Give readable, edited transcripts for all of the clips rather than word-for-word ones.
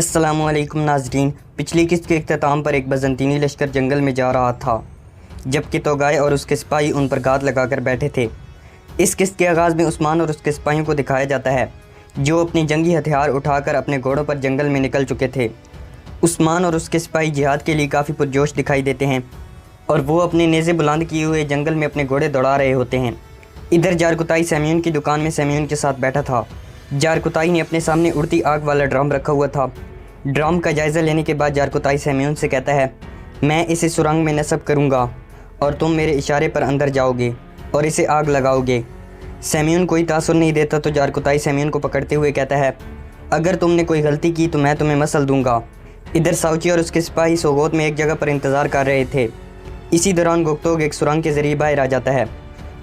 अस्सलामुअलैकुम नाज़रीन। पिछली किस्त के इख्तिताम पर एक बज़ंतीनी लश्कर जंगल में जा रहा था, जबकि तोगाय और उसके सिपाही उन पर घात लगाकर बैठे थे। इस किस्त के आगाज़ में उस्मान और उसके सिपाहियों को दिखाया जाता है, जो अपनी जंगी हथियार उठाकर अपने घोड़ों पर जंगल में निकल चुके थे। उस्मान और उसके सिपाही जिहाद के लिए काफ़ी पुरजोश दिखाई देते हैं और वो अपने नेज़े बुलंद किए हुए जंगल में अपने घोड़े दौड़ा रहे होते हैं। इधर जारकुताई सेम्यून की दुकान में सेम्यून के साथ बैठा था। जारकुताई ने अपने सामने उड़ती आग वाला ड्रम रखा हुआ था। ड्रम का जायज़ा लेने के बाद जारकुताई सेम्यून से कहता है, मैं इसे सुरंग में नस्ब करूँगा और तुम मेरे इशारे पर अंदर जाओगे और इसे आग लगाओगे। सेम्यून कोई तासुर नहीं देता तो जारकुताई सेम्यून को पकड़ते हुए कहता है, अगर तुमने कोई गलती की तो मैं तुम्हें मसल दूंगा। इधर साउची और उसके सिपाही सोगोत में एक जगह पर इंतज़ार कर रहे थे। इसी दौरान गुप्तोग एक सुरंग के ज़रिए बाहर आ जाता है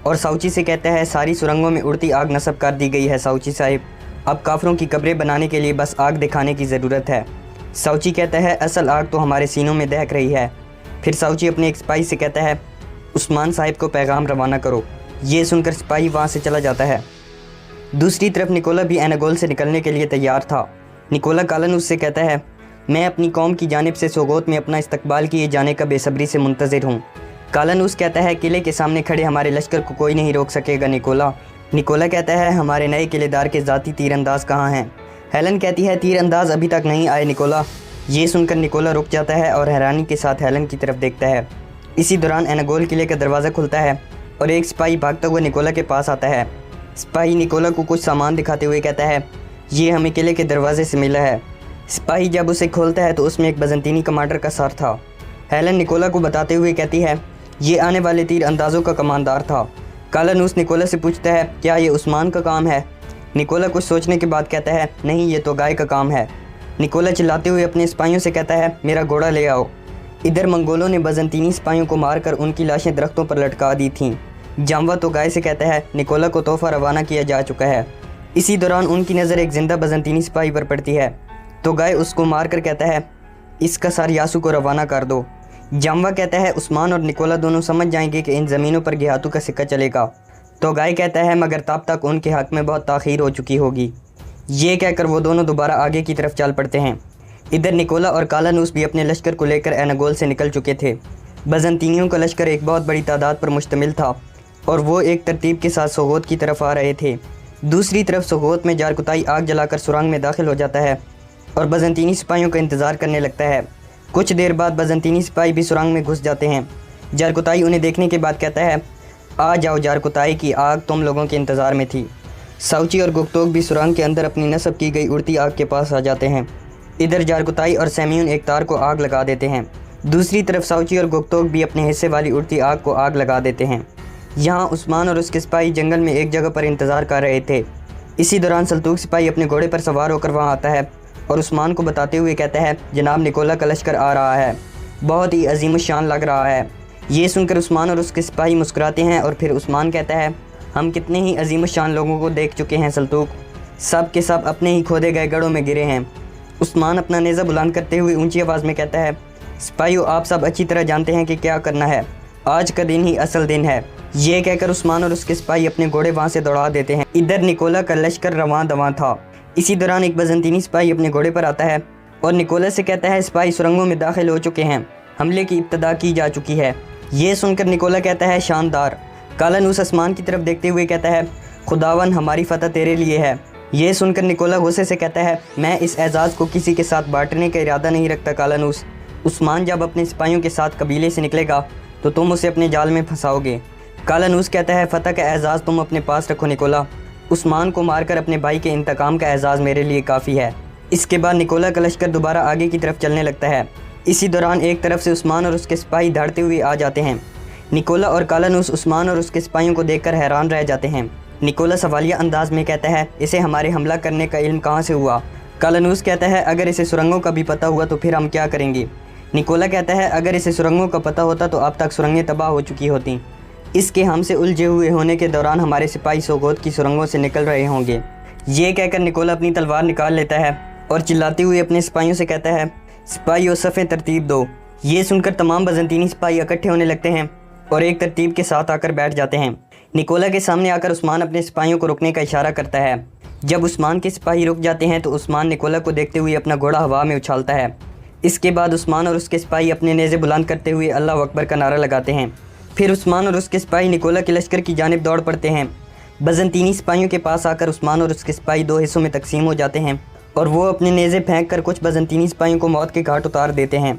और साउची से कहता है, सारी सुरंगों में उड़ती आग नस्ब कर दी गई है साउची साहिब, अब काफरों की कब्रें बनाने के लिए बस आग दिखाने की ज़रूरत है। साउची कहता है, असल आग तो हमारे सीनों में दहक रही है। फिर साउची अपने एक सिपाही से कहता है, उस्मान साहिब को पैगाम रवाना करो। ये सुनकर सिपाही वहाँ से चला जाता है। दूसरी तरफ निकोला भी एनागोल से निकलने के लिए तैयार था। निकोला कालानूस से कहता है, मैं अपनी कौम की जानिब से सोगोत में अपना इस्तकबाल किए जाने का बेसब्री से मुंतज़िर हूँ। कालानूस कहता है, किले के सामने खड़े हमारे लश्कर को कोई नहीं रोक सकेगा निकोला। निकोला कहता है, हमारे नए किलेदार के ज़ाती तीरंदाज कहाँ हैं? हेलन कहती है, तीरंदाज अभी तक नहीं आए निकोला। ये सुनकर निकोला रुक जाता है और हैरानी के साथ हेलन की तरफ देखता है। इसी दौरान एनागोल किले का दरवाज़ा खुलता है और एक सिपाही भागता हुआ निकोला के पास आता है। सिपाही निकोला को कुछ सामान दिखाते हुए कहता है, ये हमें किले के दरवाजे से मिला है। सिपाही जब उसे खोलता है तो उसमें एक बज़ंतीनी कमांडर का सर था। हेलन निकोला को बताते हुए कहती है, ये आने वाले तीर अंदाज़ों का कमांडर था। कालानूस निकोला से पूछता है, क्या ये उस्मान का काम है? निकोला कुछ सोचने के बाद कहता है, नहीं, ये तो गाय का काम है। निकोला चिल्लाते हुए अपने सिपाहियों से कहता है, मेरा घोड़ा ले आओ। इधर मंगोलों ने बज़ंतीनी सिपाहियों को मारकर उनकी लाशें दरख्तों पर लटका दी थीं। जामवा तो गाय से कहता है, निकोला को तोहफा रवाना किया जा चुका है। इसी दौरान उनकी नज़र एक जिंदा बज़ंतीनी सिपाही पर पड़ती है तो गाय उसको मारकर कहता है, इसका सर यासू को रवाना कर दो। जामवा कहता है, उस्मान और निकोला दोनों समझ जाएंगे कि इन ज़मीनों पर गिहातू का सिक्का चलेगा। तो गाय कहता है, मगर तब तक उनके हक़ में बहुत ताख़ीर हो चुकी होगी। ये कहकर वो दोनों दोबारा आगे की तरफ चल पड़ते हैं। इधर निकोला और कालानूस भी अपने लश्कर को लेकर एनागोल से निकल चुके थे। बज़ंतीनियों का लश्कर एक बहुत बड़ी तादाद पर मुश्तमिल था और वो एक तरतीब के साथ सोगोत की तरफ आ रहे थे। दूसरी तरफ सोगोत में जारकुताई आग जलाकर सुरंग में दाखिल हो जाता है और बज़ंतीनी सिपाहियों का इंतज़ार करने लगता है। कुछ देर बाद बज़ंतीनी सिपाही भी सुरंग में घुस जाते हैं। जारकुताई उन्हें देखने के बाद कहता है, आ जाओ जारकुताई की आग तुम लोगों के इंतज़ार में थी। साउची और गुप्तोग भी सुरंग के अंदर अपनी नस्ब की गई उड़ती आग के पास आ जाते हैं। इधर जारकुताई और सेम्यून एक तार को आग लगा देते हैं। दूसरी तरफ साउची और गुप्तोग भी अपने हिस्से वाली उड़ती आग को आग लगा देते हैं। यहाँ उस्मान और उसके सिपाही जंगल में एक जगह पर इंतज़ार कर रहे थे। इसी दौरान सल्तूक सिपाही अपने घोड़े पर सवार होकर वहाँ आता है और उस्मान को बताते हुए कहता है, जनाब निकोला का लश्कर आ रहा है, बहुत ही अजीम शान लग रहा है। ये सुनकर उस्मान और उसके सिपाही मुस्कुराते हैं और फिर उस्मान कहता है, हम कितने ही अजीम शान लोगों को देख चुके हैं सल्तूक, सब के सब अपने ही खोदे गए गढ़ों में गिरे हैं। उस्मान अपना नेज़ा बुलंद करते हुए ऊंची आवाज़ में कहता है, सिपाहियों, आप सब अच्छी तरह जानते हैं कि क्या करना है, आज का दिन ही असल दिन है। ये कहकर उस्मान और उसके सिपाही अपने घोड़े वहाँ से दौड़ा देते हैं। इधर निकोला का लश्कर रवां दवां था। इसी दौरान एक बज़ंतीनी सिपाही अपने घोड़े पर आता है और निकोला से कहता है, सिपाही सुरंगों में दाखिल हो चुके हैं, हमले की इब्तदा की जा चुकी है। ये सुनकर निकोला कहता है, शानदार। कालानूस आसमान की तरफ देखते हुए कहता है, खुदावन हमारी फतह तेरे लिए है। ये सुनकर निकोला गुस्से से कहता है, मैं इस एजाज़ को किसी के साथ बांटने का इरादा नहीं रखता कालानूस। उस्मान जब अपने सिपाहियों के साथ कबीले से निकलेगा तो तुम उसे अपने जाल में फंसाओगे। कालानूस कहता है, फ़तह का एजाज़ तुम अपने पास रखो निकोला, उस्मान को मारकर अपने भाई के इंतकाम का एजाज़ मेरे लिए काफ़ी है। इसके बाद निकोला का लश्कर दोबारा आगे की तरफ चलने लगता है। इसी दौरान एक तरफ से उस्मान और उसके सिपाही दौड़ते हुए आ जाते हैं। निकोला और कालानूस उस्मान और उसके सिपाहियों को देखकर हैरान रह जाते हैं। निकोला सवालिया अंदाज में कहता है, इसे हमारे हमला करने का इल्म कहाँ से हुआ? कालानूस कहता है, अगर इसे सुरंगों का भी पता हुआ तो फिर हम क्या करेंगे? निकोला कहता है, अगर इसे सुरंगों का पता होता तो अब तक सुरंगें तबाह हो चुकी होती। इसके हमसे उलझे हुए होने के दौरान हमारे सिपाही सोगोत की सुरंगों से निकल रहे होंगे। ये कहकर निकोला अपनी तलवार निकाल लेता है और चिल्लाते हुए अपने सिपाहियों से कहता है, सिपाहियों सफ़े तरतीब दो। ये सुनकर तमाम बज़ंतीनी सिपाही इकट्ठे होने लगते हैं और एक तरतीब के साथ आकर बैठ जाते हैं। निकोला के सामने आकर उस्मान अपने सिपाहियों को रुकने का इशारा करता है। जब उस्मान के सिपाही रुक जाते हैं तो उस्मान निकोला को देखते हुए अपना घोड़ा हवा में उछालता है। इसके बाद उस्मान और उसके सिपाही अपने नेज़े बुलंद करते हुए अल्लाह अकबर का नारा लगाते हैं। फिर उस्मान और उसके सिपाही निकोला के लश्कर की जानिब दौड़ पड़ते हैं। बज़ंतीनी सिपाहियों के पास आकर उस्मान और उसके सिपाही दो हिस्सों में तकसीम हो जाते हैं और वो अपने नेज़े फेंक कर कुछ बज़ंतीनी सिपाहियों को मौत के घाट उतार देते हैं।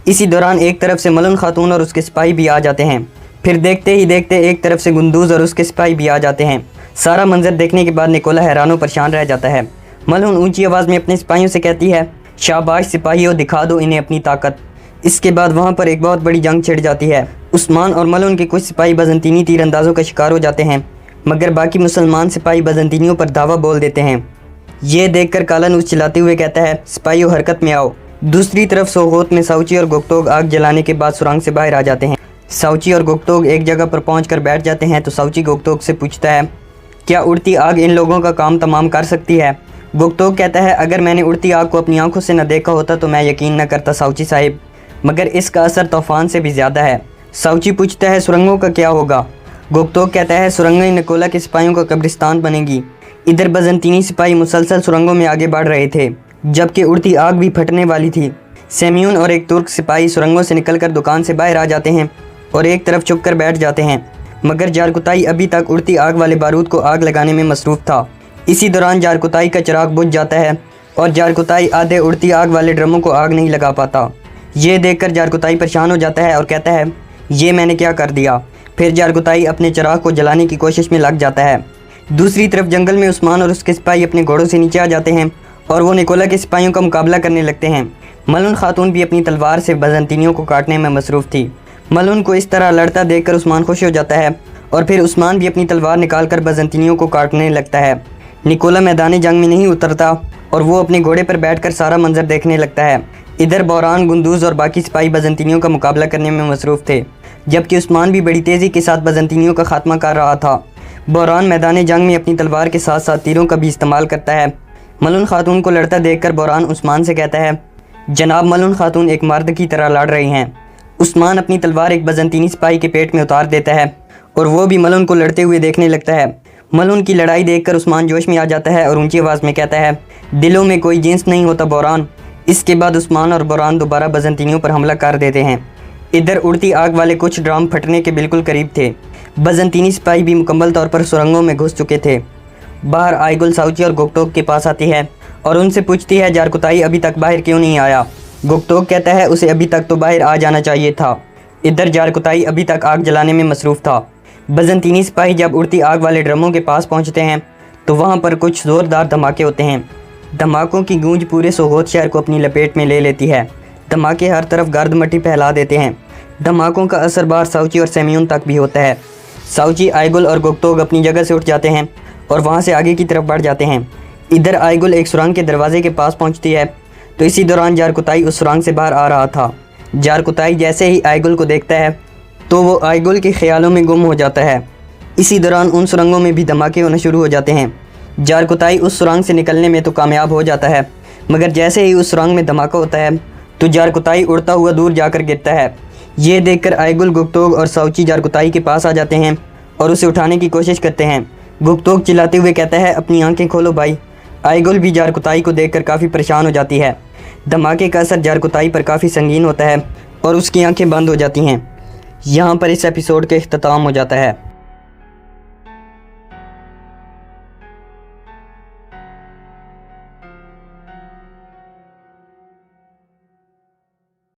इसी दौरान एक तरफ से मलून खातून और उसके सिपाही भी आ जाते हैं। फिर देखते ही देखते एक तरफ से गुंदूज़ और उसके सिपाही भी आ जाते हैं। सारा मंजर देखने के बाद निकोला हैरान परेशान रह जाता है। मलून ऊंची आवाज़ में अपने सिपाहियों से कहती है, शाबाश सिपाहियों, दिखा दो इन्हें अपनी ताकत। इसके बाद वहाँ पर एक बहुत बड़ी जंग छिड़ जाती है। उस्मान और मलून के कुछ सिपाही बज़ंतीनी तीरंदाजों का शिकार हो जाते हैं, मगर बाकी मुसलमान सिपाही बज़ंतीनियों पर दावा बोल देते हैं। ये देखकर कालानूस चिल्लाते हुए कहता है, सिपाहियों हरकत में आओ। दूसरी तरफ सोगोत में साउची और गुक्तोग आग जलाने के बाद सुरंग से बाहर आ जाते हैं। साउची और गुक्तोग एक जगह पर पहुंचकर बैठ जाते हैं तो साउची गुक्तोग से पूछता है, क्या उड़ती आग इन लोगों का काम तमाम कर सकती है? गुक्तोग कहता है, अगर मैंने उड़ती आग को अपनी आंखों से न देखा होता तो मैं यकीन न करता साउची साहिब, मगर इसका असर तूफान से भी ज़्यादा है। साउची पूछता है, सुरंगों का क्या होगा? गुक्तोग कहता है, सुरंगें निकोला के सिपाहियों का कब्रिस्तान बनेगी। इधर बज़ंतीनी सिपाही मुसलसल सुरंगों में आगे बढ़ रहे थे, जबकि उड़ती आग भी फटने वाली थी। सेम्यून और एक तुर्क सिपाही सुरंगों से निकलकर दुकान से बाहर आ जाते हैं और एक तरफ छुप कर बैठ जाते हैं, मगर जारकुताई अभी तक उड़ती आग वाले बारूद को आग लगाने में मसरूफ़ था। इसी दौरान जारकुताई का चिराग बुझ जाता है और जारकुताई आधे उड़ती आग वाले ड्रमों को आग नहीं लगा पाता। ये देखकर जारकुताई परेशान हो जाता है और कहता है, ये मैंने क्या कर दिया। फिर जारकुताई अपने चिराग को जलाने की कोशिश में लग जाता है। दूसरी तरफ जंगल में उस्मान और उसके सिपाही अपने घोड़ों से नीचे आ जाते हैं और वो निकोला के सिपाहियों का मुकाबला करने लगते हैं। मलून खातून भी अपनी तलवार से बज़ंतीनियों को काटने में मसरूफ़ थी। मलून को इस तरह लड़ता देखकर उस्मान खुश हो जाता है और फिर उस्मान भी अपनी तलवार निकालकर बज़ंतीनियों को काटने लगता है। निकोला मैदानी जंग में नहीं उतरता और वो अपने घोड़े पर बैठकर सारा मंजर देखने लगता है। इधर बौरान, गुंदूज़ और बाकी सिपाही बज़ंतीनियों का मुकाबला करने में मसरूफ़ थे, जबकि उस्मान भी बड़ी तेज़ी के साथ बज़ंतीनियों का खात्मा कर रहा था। बौरान मैदानी जंग में अपनी तलवार के साथ साथ तीरों का भी इस्तेमाल करता है। मलून खातून को लड़ता देखकर बौरान उस्मान से कहता है, जनाब मलून खातून एक मर्द की तरह लड़ रही हैं। उस्मान अपनी तलवार एक बज़ंतीनी सिपाही के पेट में उतार देता है और वो भी मलून को लड़ते हुए देखने लगता है। मलून की लड़ाई देखकर उस्मान जोश में आ जाता है और ऊंची आवाज़ में कहता है, दिलों में कोई जिन्स नहीं होता बौरान। इसके बाद उस्मान और बौरान दोबारा बज़ंतीनियों पर हमला कर देते हैं। इधर उड़ती आग वाले कुछ ड्रम फटने के बिल्कुल करीब थे। बज़ंतीनी सिपाही भी मुकम्मल तौर पर सुरंगों में घुस चुके थे। बाहर आइगुल साउची और गुक्तोग के पास आती है और उनसे पूछती है, जारकुताई अभी तक बाहर क्यों नहीं आया? गुक्तोग कहता है, उसे अभी तक तो बाहर आ जाना चाहिए था। इधर जारकुताई अभी तक आग जलाने में मसरूफ़ था। बज़ंतीनी सिपाही जब उड़ती आग वाले ड्रमों के पास पहुंचते हैं तो वहां पर कुछ ज़ोरदार धमाके होते हैं। धमाकों की गूंज पूरे सोगोत शहर को अपनी लपेट में ले लेती है। धमाके हर तरफ गर्द मट्टी फैला देते हैं। धमाकों का असर बाहर साउची और सेम्यून तक भी होता है। साउची, आइगुल और गुक्तोग अपनी जगह से उठ जाते हैं और वहाँ से आगे की तरफ बढ़ जाते हैं। इधर आइगुल एक सुरंग के दरवाजे के पास पहुँचती है तो इसी दौरान जारकुताई उस सुरंग से बाहर आ रहा था। जारकुताई जैसे ही आइगुल को देखता है तो वो आइगुल के ख्यालों में गुम हो जाता है। इसी दौरान उन सुरंगों में भी धमाके होने शुरू हो जाते हैं। जारकुताई उस सुरंग से निकलने में तो कामयाब हो जाता है, मगर जैसे ही उस सुरंग में धमाका होता है तो जारकुताई उड़ता हुआ दूर जाकर गिरता है। ये देखकर आइगुल, गुक्तोग और साउची जारकुताई के पास आ जाते हैं और उसे उठाने की कोशिश करते हैं। गुक्तोग चिल्लाते हुए कहता है, अपनी आंखें खोलो भाई। आइगुल भी जारकुताई को देखकर काफ़ी परेशान हो जाती है। धमाके का असर जारकुताई पर काफ़ी संगीन होता है और उसकी आंखें बंद हो जाती हैं। यहाँ पर इस एपिसोड का इख्तिताम हो जाता है।